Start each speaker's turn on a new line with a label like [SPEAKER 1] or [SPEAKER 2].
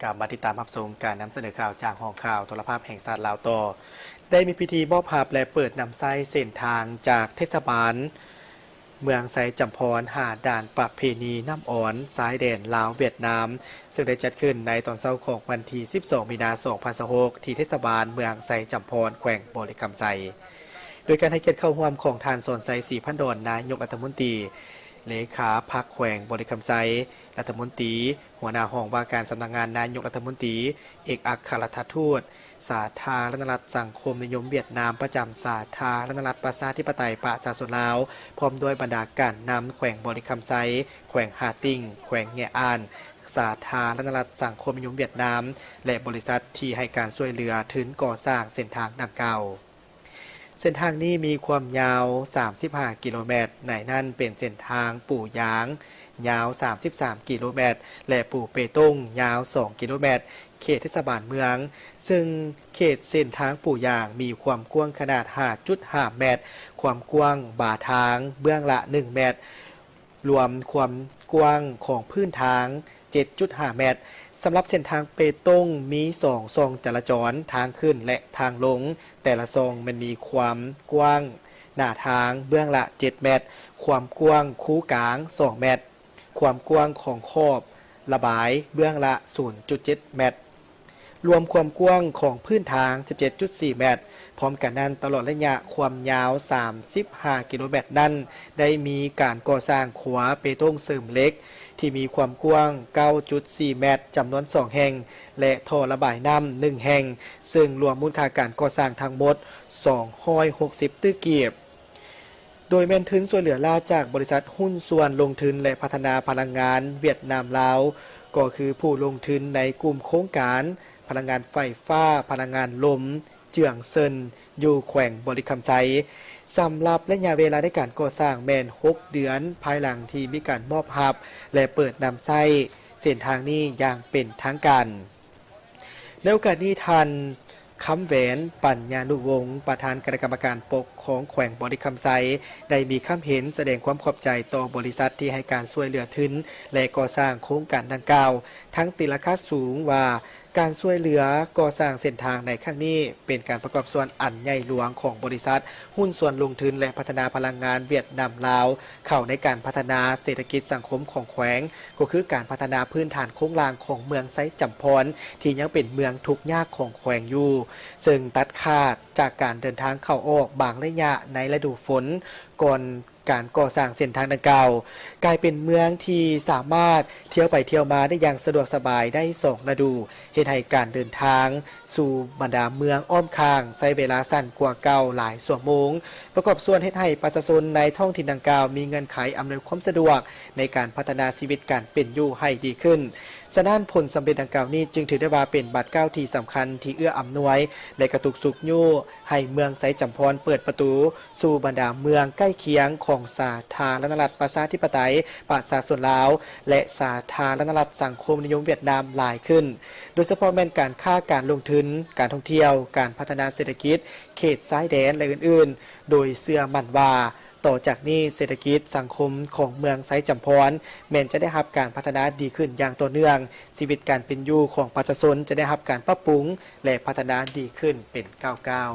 [SPEAKER 1] กลับมาติดตามรับชมการนำเสนอข่าวจากห้องข่าวโทรภาพแห่งชาติลาวต่อได้มีพิธีมอบภาพและเปิดนำไส้เส้นทางจากเทศบาลเมืองไซจำพรหาด่านประเพณีน้ำอ่อนซ้ายแดนลาวเวียดนามซึ่งได้จัดขึ้นในตอนเช้าของวันที่ 12 มีนาคม 2026 ที่เทศบาลเมืองไซจำพรแขวงบริคำไซโดยการให้เกียรติเข้าร่วมของทานสอนไซศรีพันดอนนายกรัฐมนตรีเลขาพรรคแขวงบริคำไซรัฐมนตรีหัวหน้าห้องว่าการสำนักงานนายกรัฐมนตรีเอกอัครราชทูตสาธารณรัฐสังคมนิยมเวียดนามประจำสาธารณรัฐประชาธิปไตยประชาชนลาวพร้อมด้วยบรรดาการนำแขวงบริคำไซแขวงฮาติงแขวงแง่อ่านสาธารณรัฐสังคมนิยมเวียดนามและบริษัทที่ให้การช่วยเหลือถึงก่อสร้างเส้นทางดังกล่าวเส้นทางนี้มีความยาว 35 กิโลเมตรในนั้นเป็นเส้นทางปู่ยางยาว 33 กิโลเมตรและปู่เปตงยาว 2 กิโลเมตรเขตเทศบาลเมืองซึ่งเขตเส้นทางปู่ยางมีความกว้างขนาด 5.5 เมตรความกว้างบ่าทางเบื้องละ 1 เมตรรวมความกว้างของพื้นทาง 7.5 เมตรสำหรับเส้นทางเปตงมี2 ซองจราจรทางขึ้นและทางลงแต่ละซองมันมีความกว้างหน้าทางเบื้องละ 7 เมตรความกว้างคูกลาง 2 เมตรความกว้างของขอบระบายเบื้องละ 0.7 เมตรรวมความกว้างของพื้นทาง 17.4 เมตรพร้อมกันนั้นตลอดระยะความยาว 35 กิโลเมตรนั้นได้มีการก่อสร้างขวาเปตงเสริมเล็กที่มีความกว้าง 9.4 เมตรจำนวน 2 แห่งและท่อระบายน้ำ 1 แห่งซึ่งรวมมูลค่าการก่อสร้างทั้งหมด 260 ตื้อกีบโดยแม่นทุนส่วนเหลือล่าจากบริษัทหุ้นส่วนลงทุนและพัฒนาพลังงานเวียดนามลาวก็คือผู้ลงทุนในกลุ่มโครงการพลังงานไฟฟ้าพลังงานลมเจืองเซินอยู่แขวงบริคำไซสำหรับระยะเวลาในการก่อสร้างแม่น6 เดือนภายหลังที่มีการมอบรับและเปิดนำไส้เส้นทางนี้อย่างเป็นทางการในโอกาสนี้ท่านคำแหวนปัญญานุวงศ์ประธานคณะกรรมการปกของแขวงบริคำไซได้มีคำเห็นแสดงความขอบใจต่อบริษัทที่ให้การช่วยเหลือทุนและก่อสร้างโครงการดังกล่าวทั้งตีราคาสูงว่าการช่วยเหลือก่อสร้างเส้นทางในครั้งนี้เป็นการประกอบส่วนอันใหญ่หลวงของบริษัทหุ้นส่วนลงทุนและพัฒนาพลังงานเวียดนามลาวเข้าในการพัฒนาเศรษฐกิจสังคมของแขวงก็คือการพัฒนาพื้นฐานโครงสร้างของเมืองไซจำพรที่ยังเป็นเมืองทุกข์ยากของแขวงอยู่ซึ่งตัดขาดจากการเดินทางเข้าออกบางระยะในฤดูฝนก่อนการก่อสร้างเส้นทางดังกล่าวกลายเป็นเมืองที่สามารถเที่ยวไปเที่ยวมาได้อย่างสะดวกสบายได้2 ฤดูเฮ็ดให้การเดินทางสู่บรรดาเมืองอ้อมข้างใช้เวลาสั้นกว่าเก่าหลายชั่วโมงประกอบส่วนเฮ็ดให้ประชาชนในท้องถิ่นดังกล่าวมีเงื่อนไขอำนวยความสะดวกในการพัฒนาชีวิตการเป็นอยู่ให้ดีขึ้นฉะนั้นผลสำเร็จดังกล่าวนี้จึงถือได้ว่าเป็นบัตร9ที่สำคัญที่เอื้ออำนวยและกระตุกสุกยู่ให้เมืองไซจำพรเปิดประตูสู่บรรดาเมืองใกล้เคียงของสาธารณรัฐประชาธิปไตยประชาชนลาวและสาธารณรัฐสังคมนิยมเวียดนามหลายขึ้นโดยเฉพาะแม่นการค้าการลงทุนการท่องเที่ยวการพัฒนาเศรษฐกิจเขตซ้ายแดนและอื่นๆโดยเชื่อมั่นว่าต่อจากนี้เศรษฐกิจสังคมของเมืองไซจำพรแม้นจะได้รับการพัฒนาดีขึ้นอย่างต่อเนื่องชีวิตการเป็นอยู่ของประชาชนจะได้รับการปรับปรุงและพัฒนาดีขึ้นเป็นก้าว